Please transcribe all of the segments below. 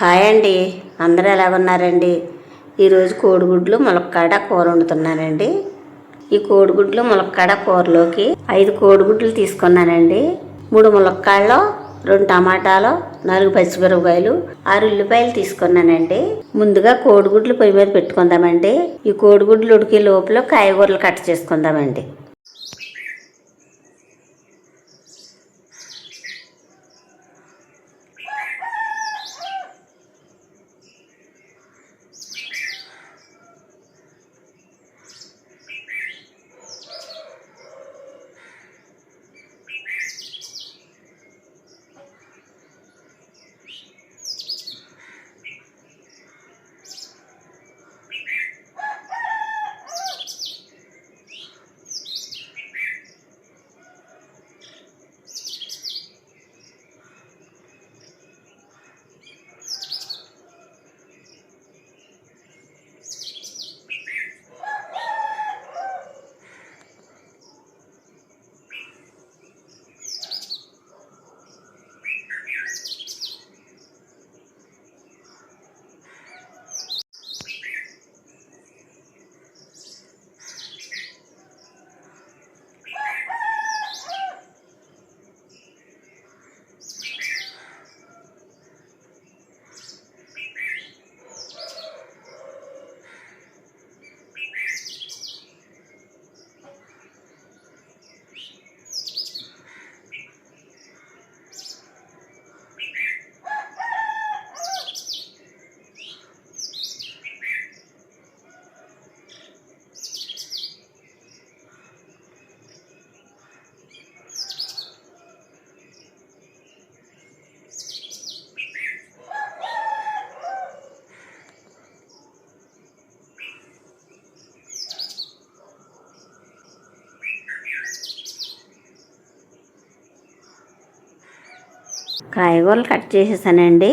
Hi అండి. అందరూ ఎలాగున్నారండి? ఈరోజు కోడిగుడ్లు ములక్కాడ కూర వండుతున్నానండి. ఈ కోడిగుడ్లు ములక్కాడ కూరలోకి 5 కోడిగుడ్లు తీసుకున్నానండి. 3 ములక్కాడలు, 2 టమాటాలు, 4 పచ్చిమిరపకాయలు, 6 ఉల్లిపాయలు తీసుకున్నానండి. ముందుగా కోడిగుడ్లు పొయ్యి మీద పెట్టుకుందామండి. ఈ కోడిగుడ్లు ఉడికే లోపల కాయగూరలు కట్ చేసుకుందామండి. కాయగూరలు కట్ చేసేసానండి.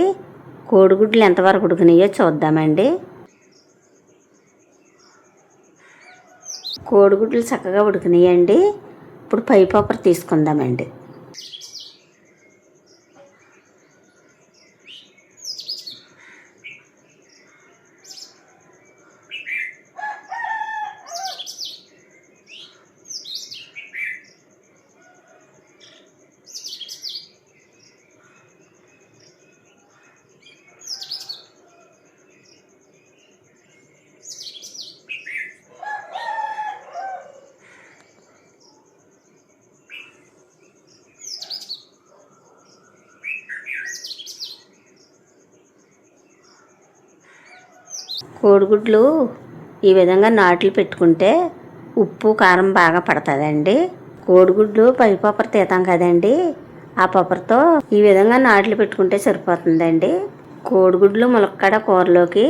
కోడిగుడ్లు ఎంతవరకు ఉడికినాయో చూద్దామండి. కోడిగుడ్లు చక్కగా ఉడికినాయండి. ఇప్పుడు పై పప్పర్ తీసుకుందామండి. కోడిగుడ్లు ఈ విధంగా నాట్లు పెట్టుకుంటే ఉప్పు కారం బాగా పడుతుందండి. కోడిగుడ్లు పై పప్పర్ తీతాం కదండి, ఆ పప్పర్తో ఈ విధంగా నాట్లు పెట్టుకుంటే సరిపోతుందండి. కోడిగుడ్లు ములక్కాడ కూరలోకి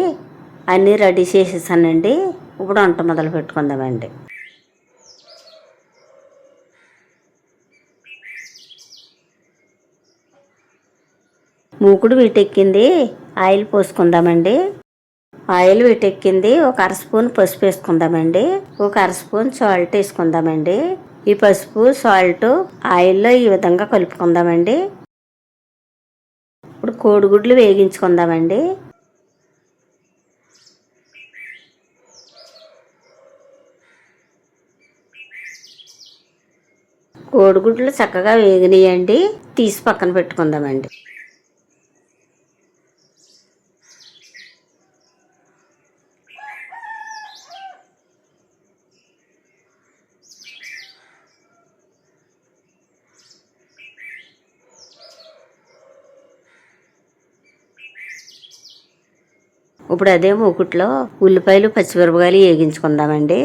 అన్నీ రెడీ చేసేసానండి. ఇప్పుడు వంట మొదలు పెట్టుకుందామండి. మూకుడు వీటెక్కింది, ఆయిల్ పోసుకుందామండి. ఆయిల్ వీటెక్కింది, ఒక 1/2 స్పూన్ పసుపు వేసుకుందామండి. ఒక 1/2 స్పూన్ సాల్ట్ వేసుకుందామండి. ఈ పసుపు సాల్ట్ ఆయిల్లో ఈ విధంగా కలుపుకుందామండి. ఇప్పుడు కోడిగుడ్లు వేగించుకుందామండి. కోడిగుడ్లు చక్కగా వేగినాయండి. తీసి పక్కన పెట్టుకుందామండి. ఇప్పుడు అదే మూకుట్లో ఉల్లిపాయలు పచ్చిమిరపకాయలు వేగించుకుందామండి.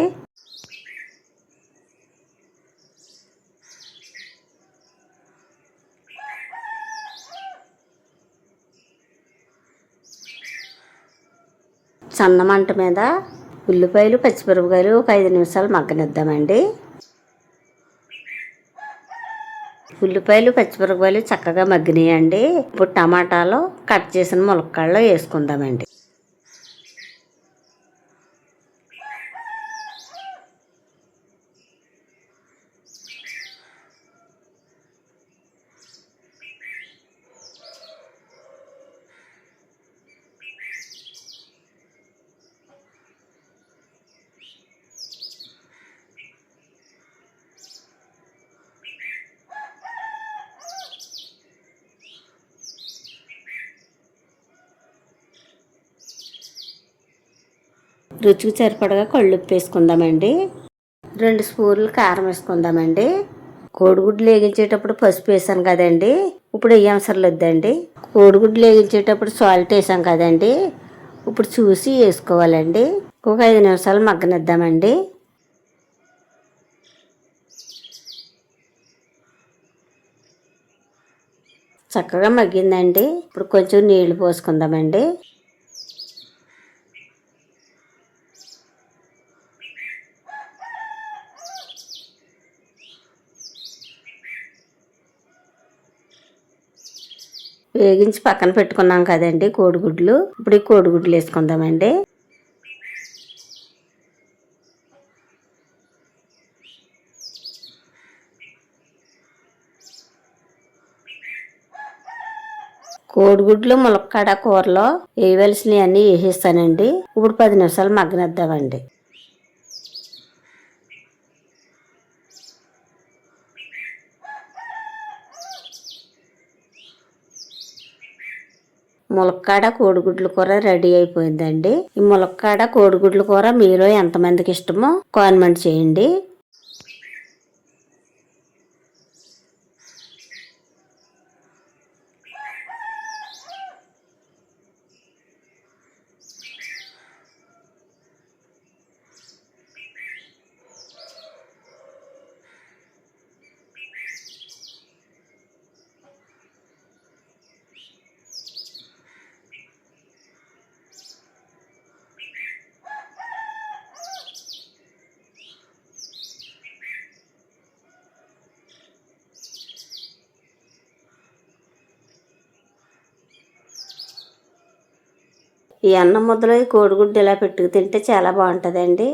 సన్న మంట మీద ఉల్లిపాయలు పచ్చిమిరపకాయలు ఒక 5 నిమిషాలు మగ్గనిద్దామండి. ఉల్లిపాయలు పచ్చిమిరపకాయలు చక్కగా మగ్గినాయండి. ఇప్పుడు టమాటాలు కట్ చేసిన ములక్కాడలు వేసుకుందామండి. రుచికి సరిపడగా కళ్ళుప్పు వేసుకుందామండి. 2 స్పూన్లు కారం వేసుకుందామండి. కోడిగుడ్లు వేగించేటప్పుడు పసుపు వేసాను కదండి, ఇప్పుడు ఏ అవసరం లేదండి. కోడిగుడ్లు వేగించేటప్పుడు సాల్ట్ వేసాం కదండి, ఇప్పుడు చూసి వేసుకోవాలండి. ఒక 5 నిమిషాలు మగ్గనిద్దామండి. చక్కగా మగ్గిందండి. ఇప్పుడు కొంచెం నీళ్లు పోసుకుందామండి. వేగించి పక్కన పెట్టుకున్నాం కదండి కోడిగుడ్లు, ఇప్పుడు ఈ కోడిగుడ్లు వేసుకుందామండి. కోడిగుడ్లు ములక్కాడ కూరలో వేయవలసినవి అన్నీ వేసేస్తానండి. ఇప్పుడు 10 నిమిషాలు మగ్గనిద్దామండి. ములక్కాడ కోడిగుడ్ల కూర రెడీ అయిపోయిందండి. ఈ ములక్కాడ కోడిగుడ్ల కూర మీలో ఎంతమందికి ఇష్టమో కామెంట్ చేయండి. ఈ అన్నం ముద్దలో ఈ కోడిగుడ్డు ఇలా పెట్టుకు తింటే చాలా బాగుంటుందండి.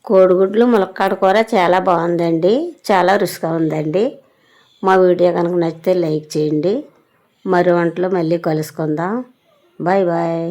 కోడిగుడ్లు ములక్కాడ కూర చాలా బాగుందండి, చాలా రుచిగా ఉందండి. మా వీడియో కనుక నచ్చితే లైక్ చేయండి. మరో వంటలో మళ్ళీ కలుసుకుందాం. Bye bye.